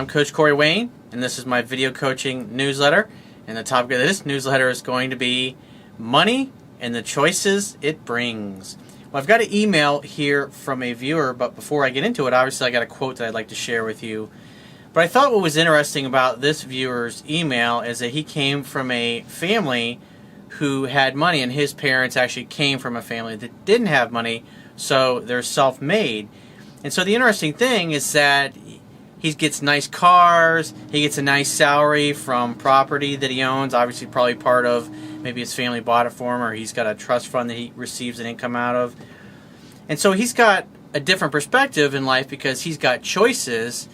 I'm Coach Corey Wayne, and this is my video coaching newsletter. And the topic of this newsletter is going to be money and the choices it brings. Well, I've got an email here from a viewer, but before I get into it, obviously I got a quote that I'd like to share with you. But I thought what was interesting about this viewer's email is that he came from a family who had money, and his parents actually came from a family that didn't have money, so they're self-made. And so the interesting thing is that he gets nice cars, he gets a nice salary from property that he owns, obviously probably part of, maybe his family bought it for him, or he's got a trust fund that he receives an income out of. And so he's got a different perspective in life because he's got choices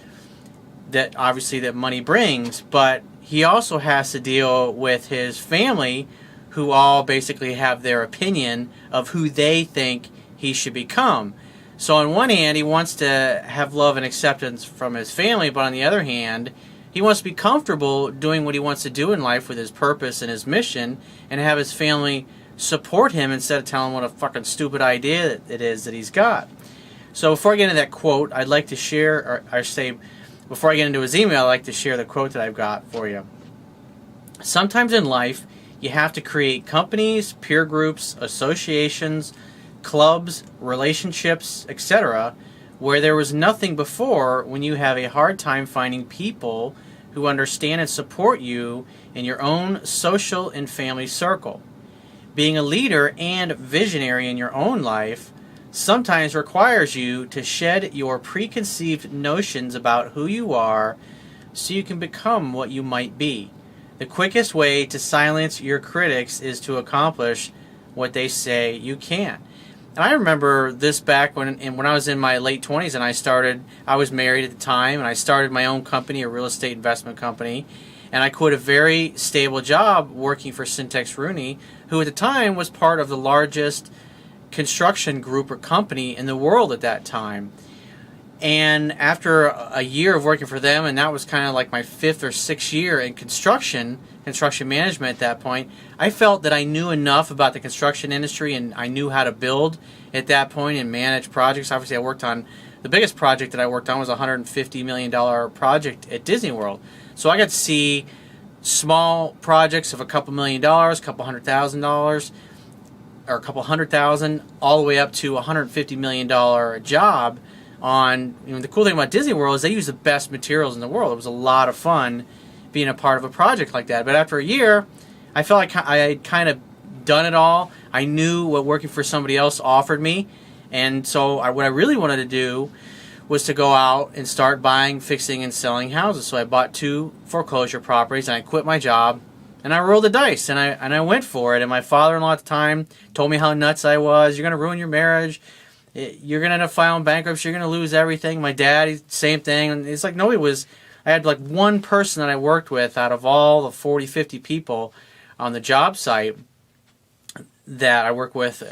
that obviously that money brings, but he also has to deal with his family who all basically have their opinion of who they think he should become. So on one hand, he wants to have love and acceptance from his family, but on the other hand, he wants to be comfortable doing what he wants to do in life with his purpose and his mission, and have his family support him instead of telling him what a fucking stupid idea it is that he's got. So before I get into that quote, I'd like to share, before I get into his email, I'd like to share the quote that I've got for you. Sometimes in life, you have to create companies, peer groups, associations, clubs, relationships, etc., where there was nothing before, when you have a hard time finding people who understand and support you in your own social and family circle. Being a leader and visionary in your own life sometimes requires you to shed your preconceived notions about who you are so you can become what you might be. The quickest way to silence your critics is to accomplish what they say you can't. And I remember this back when I was in my late 20s, and I was married at the time, and I started my own company, a real estate investment company, and I quit a very stable job working for Syntex Rooney, who at the time was part of the largest construction group or company in the world at that time. And after a year of working for them, and that was kind of like my 5th or 6th year in construction management at that point, I felt that I knew enough about the construction industry, and I knew how to build at that point and manage projects. Obviously, the biggest project that I worked on was a $150 million project at Disney World. So I got to see small projects of a couple $1,000,000, a couple $100,000, or a couple $100,000, all the way up to a $150 million job. The cool thing about Disney World is they use the best materials in the world. It was a lot of fun being a part of a project like that. But after a year, I felt like I had kind of done it all. I knew what working for somebody else offered me, and so what I really wanted to do was to go out and start buying, fixing, and selling houses. So I bought 2 foreclosure properties, and I quit my job, and I rolled the dice, and I went for it. And my father-in-law at the time told me how nuts I was. You're going to ruin your marriage. You're going to end up filing bankruptcy. You're going to lose everything. My dad, same thing. And it's like, no, I had like one person that I worked with out of all the 40, 50 people on the job site that I work with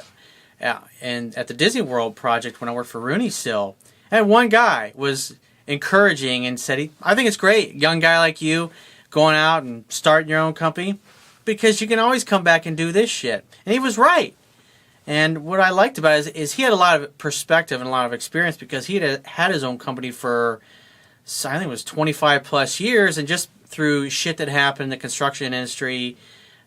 and at the Disney World project when I worked for Rooney still. And one guy was encouraging and said, I think it's great, young guy like you, going out and starting your own company, because you can always come back and do this shit. And he was right. And what I liked about it is he had a lot of perspective and a lot of experience, because he had his own company for, I think it was 25 plus years, and just through shit that happened in the construction industry,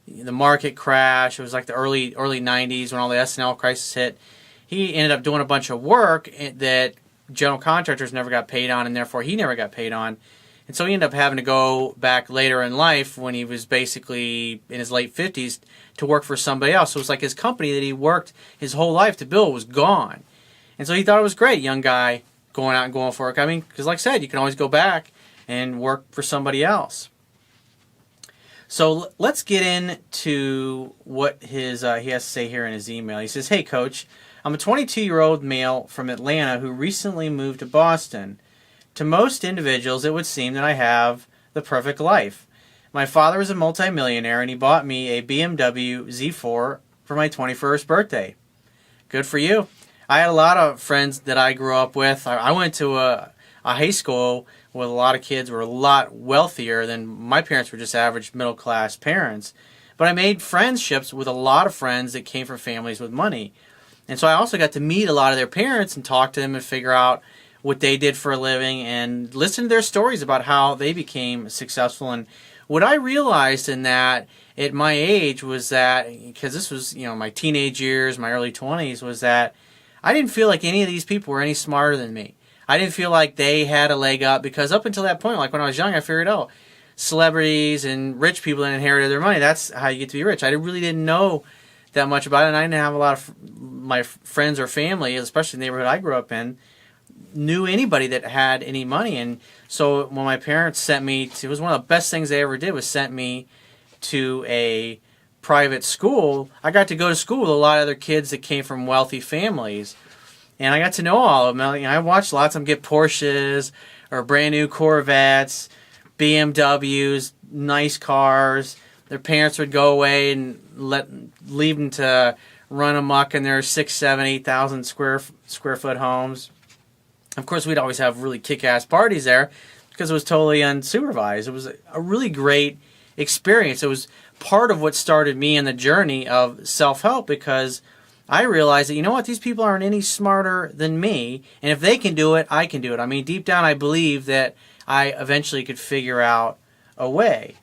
the market crash, it was like the early 90s when all the S&L crisis hit, he ended up doing a bunch of work that general contractors never got paid on, and therefore he never got paid on. And so he ended up having to go back later in life, when he was basically in his late 50s, to work for somebody else. So it was like his company that he worked his whole life to build was gone. And so he thought it was great, young guy going out and going for work. I mean, because like I said, you can always go back and work for somebody else. So let's get into what he has to say here in his email. He says, "Hey, Coach, I'm a 22-year-old male from Atlanta who recently moved to Boston. To most individuals, it would seem that I have the perfect life. My father is a multimillionaire, and he bought me a BMW Z4 for my 21st birthday. Good for you. I had a lot of friends that I grew up with. I went to a high school with a lot of kids who were a lot wealthier than my parents were, just average middle-class parents. But I made friendships with a lot of friends that came from families with money. And so I also got to meet a lot of their parents and talk to them and figure out what they did for a living and listen to their stories about how they became successful. And what I realized in that at my age was that, because this was, my teenage years, my early 20s, was that I didn't feel like any of these people were any smarter than me. I didn't feel like they had a leg up, because up until that point, like when I was young, I figured, oh, celebrities and rich people that inherited their money, that's how you get to be rich. I really didn't know that much about it, and I didn't have a lot of my friends or family, especially the neighborhood I grew up in, knew anybody that had any money. And so when my parents sent me to, it was one of the best things they ever did, was sent me to a private school. I got to go to school with a lot of other kids that came from wealthy families, and I got to know all of them. I watched lots of them get Porsches or brand new Corvettes, BMWs, nice cars. Their parents would go away and leave them to run amok in their 6, 7, 8,000 square foot homes. Of course, we'd always have really kick-ass parties there because it was totally unsupervised. It was a really great experience. It was part of what started me in the journey of self-help, because I realized that, you know what, these people aren't any smarter than me, and if they can do it, I can do it. I mean, deep down, I believe that I eventually could figure out a way.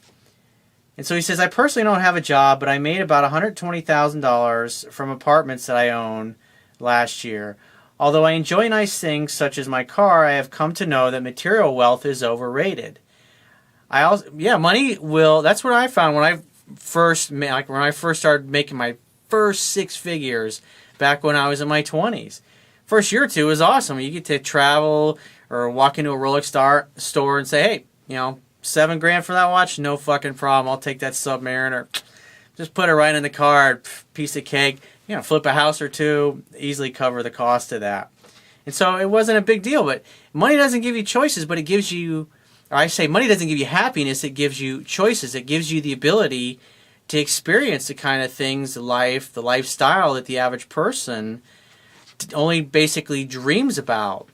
And so he says, I personally don't have a job, but I made about $120,000 from apartments that I own last year. Although I enjoy nice things such as my car, I have come to know that material wealth is overrated. Money will, that's what I found when I first started making my first 6 figures back when I was in my 20s. First year or two was awesome. You get to travel or walk into a Rolex store and say, hey, $7,000 for that watch? No fucking problem. I'll take that Submariner. Just put it right in the car, piece of cake. Flip a house or two, easily cover the cost of that. And so it wasn't a big deal. But money doesn't give you choices, but it gives you, or I say money doesn't give you happiness, it gives you choices. It gives you the ability to experience the kind of things, the lifestyle that the average person only basically dreams about.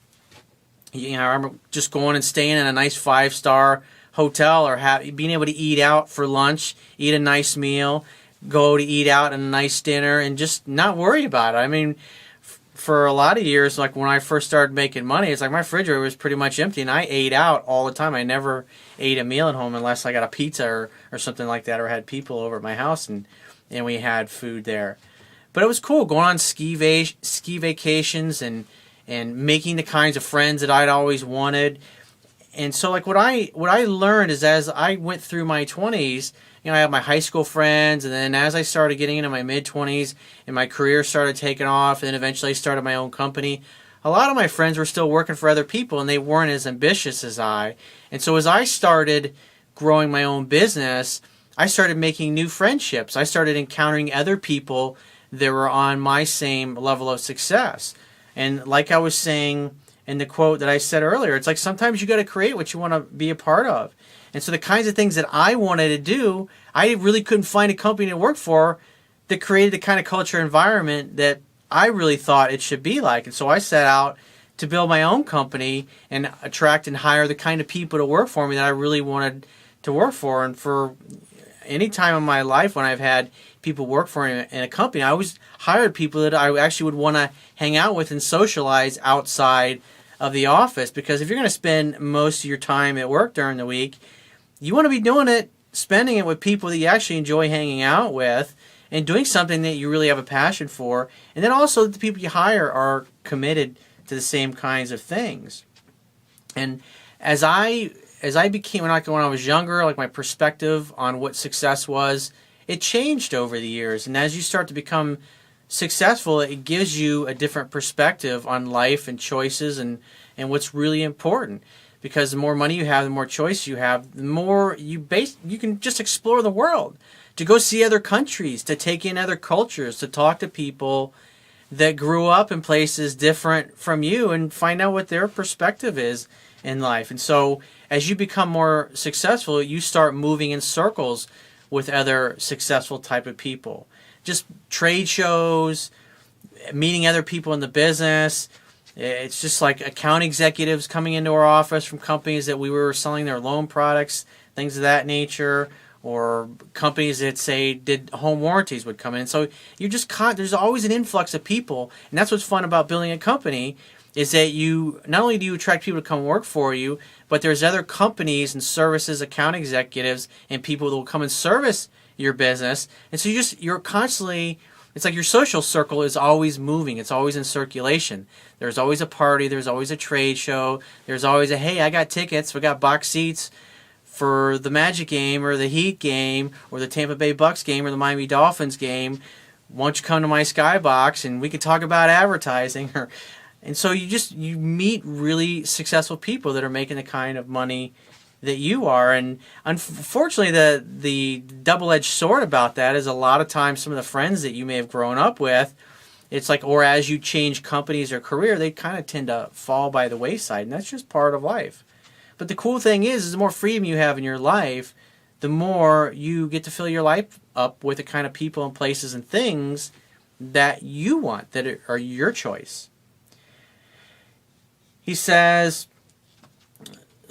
I remember just going and staying in a nice 5-star hotel, or being able to eat out for lunch, eat a nice meal, go to eat out and a nice dinner, and just not worry about it. I mean, for a lot of years, like when I first started making money, it's like my refrigerator was pretty much empty, and I ate out all the time. I never ate a meal at home unless I got a pizza or something like that, or had people over at my house and we had food there. But it was cool going on ski vacations and making the kinds of friends that I'd always wanted. And so, like, what I learned is, as I went through my 20s, I had my high school friends, and then as I started getting into my mid-20s and my career started taking off, and then eventually I started my own company, a lot of my friends were still working for other people, and they weren't as ambitious as I. And so as I started growing my own business, I started making new friendships. I started encountering other people that were on my same level of success. And like I was saying in the quote that I said earlier, it's like sometimes you got to create what you want to be a part of. And so the kinds of things that I wanted to do, I really couldn't find a company to work for that created the kind of culture environment that I really thought it should be like. And so I set out to build my own company and attract and hire the kind of people to work for me that I really wanted to work for. And for any time in my life when I've had people work for me in a company, I always hired people that I actually would want to hang out with and socialize outside of the office. Because if you're going to spend most of your time at work during the week, you want to be spending it with people that you actually enjoy hanging out with and doing something that you really have a passion for. And then also the people you hire are committed to the same kinds of things. And as I became, when I was younger, like my perspective on what success was, it changed over the years. And as you start to become successful, it gives you a different perspective on life and choices and what's really important. Because the more money you have, the more choice you have, the more you can just explore the world, to go see other countries, to take in other cultures, to talk to people that grew up in places different from you and find out what their perspective is in life. And so as you become more successful, you start moving in circles with other successful type of people. Just trade shows, meeting other people in the business. It's just like account executives coming into our office from companies that we were selling their loan products, things of that nature, or companies that say did home warranties would come in. So you're just there's always an influx of people, and that's what's fun about building a company, is that you not only do you attract people to come work for you, but there's other companies and services, account executives, and people that will come and service your business. And so you're constantly, it's like your social circle is always moving. It's always in circulation. There's always a party. There's always a trade show. There's always a, hey, I got tickets. We got box seats for the Magic game or the Heat game or the Tampa Bay Bucks game or the Miami Dolphins game. Won't you come to my skybox and we could talk about advertising? And so you meet really successful people that are making the kind of money that you are. And unfortunately, the double-edged sword about that is a lot of times some of the friends that you may have grown up with, it's like, or as you change companies or career, they kind of tend to fall by the wayside, and that's just part of life. But the cool thing is the more freedom you have in your life, the more you get to fill your life up with the kind of people and places and things that you want, that are your choice. He says,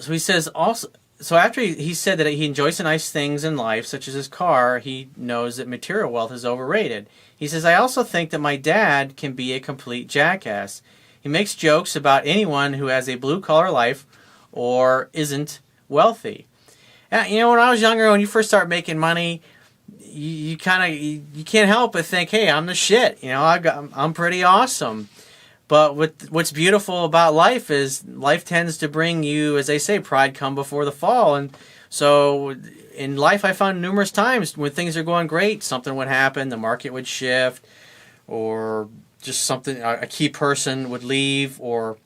so after he said that he enjoys the nice things in life, such as his car, he knows that material wealth is overrated. He says, I also think that my dad can be a complete jackass. He makes jokes about anyone who has a blue-collar life or isn't wealthy. And, when I was younger, when you first start making money, you can't help but think, hey, I'm the shit. I'm pretty awesome. But what's beautiful about life is life tends to bring you, as they say, pride come before the fall. And so in life, I found numerous times when things are going great, something would happen, the market would shift, or just something, a key person would leave, or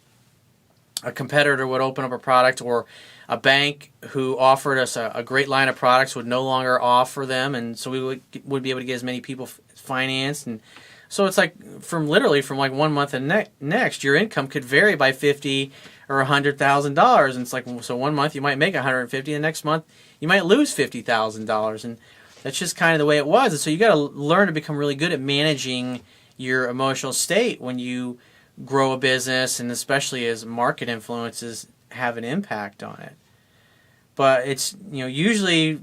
a competitor would open up a product, or a bank who offered us a great line of products would no longer offer them, and so we would be able to get as many people financed. And so it's like from like 1 month and next, your income could vary by $50,000 or $100,000. And it's like, so 1 month you might make $150,000, the next month you might lose $50,000, and that's just kind of the way it was. And so you got to learn to become really good at managing your emotional state when you grow a business, and especially as market influences have an impact on it. But it's, usually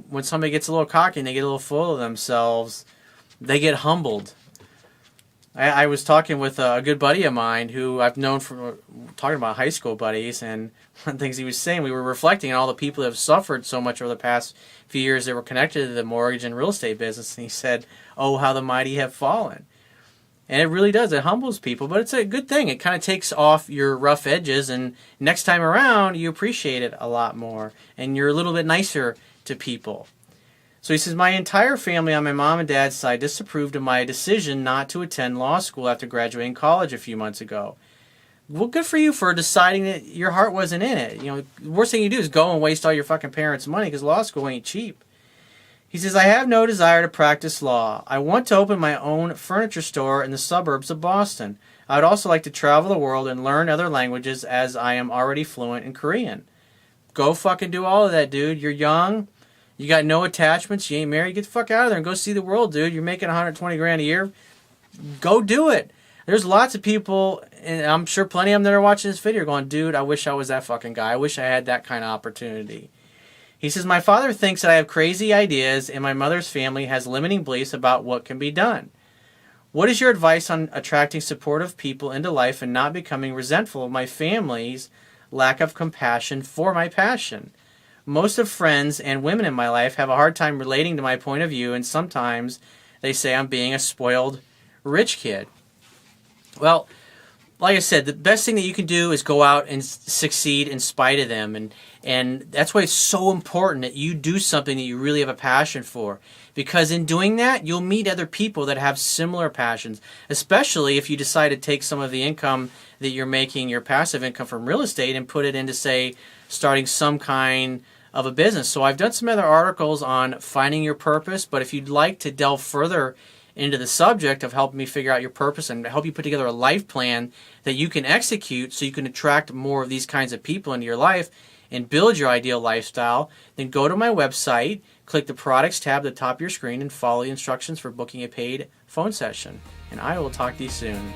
when somebody gets a little cocky and they get a little full of themselves, they get humbled. I was talking with a good buddy of mine who I've known from talking about high school buddies, and one of the things he was saying, we were reflecting on all the people that have suffered so much over the past few years that were connected to the mortgage and real estate business, and he said, oh, how the mighty have fallen. And it really does. It humbles people, but it's a good thing. It kind of takes off your rough edges, and next time around, you appreciate it a lot more, and you're a little bit nicer to people. So he says, my entire family on my mom and dad's side disapproved of my decision not to attend law school after graduating college a few months ago. Well, good for you for deciding that your heart wasn't in it. The worst thing you do is go and waste all your fucking parents' money, because law school ain't cheap. He says, I have no desire to practice law. I want to open my own furniture store in the suburbs of Boston. I would also like to travel the world and learn other languages, as I am already fluent in Korean. Go fucking do all of that, dude. You're young. You got no attachments. You ain't married. Get the fuck out of there and go see the world, dude. You're making $120,000 a year. Go do it. There's lots of people, and I'm sure plenty of them that are watching this video going, dude, I wish I was that fucking guy. I wish I had that kind of opportunity. He says, my father thinks that I have crazy ideas, and my mother's family has limiting beliefs about what can be done. What is your advice on attracting supportive people into life and not becoming resentful of my family's lack of compassion for my passion? Most of friends and women in my life have a hard time relating to my point of view, and sometimes they say I'm being a spoiled rich kid. Well, like I said, the best thing that you can do is go out and succeed in spite of them. And that's why it's so important that you do something that you really have a passion for. Because in doing that, you'll meet other people that have similar passions, especially if you decide to take some of the income that you're making, your passive income from real estate, and put it into, say, starting some kind of a business. So I've done some other articles on finding your purpose, but if you'd like to delve further into the subject of helping me figure out your purpose and help you put together a life plan that you can execute so you can attract more of these kinds of people into your life and build your ideal lifestyle, then go to my website, click the products tab at the top of your screen, and follow the instructions for booking a paid phone session. And I will talk to you soon.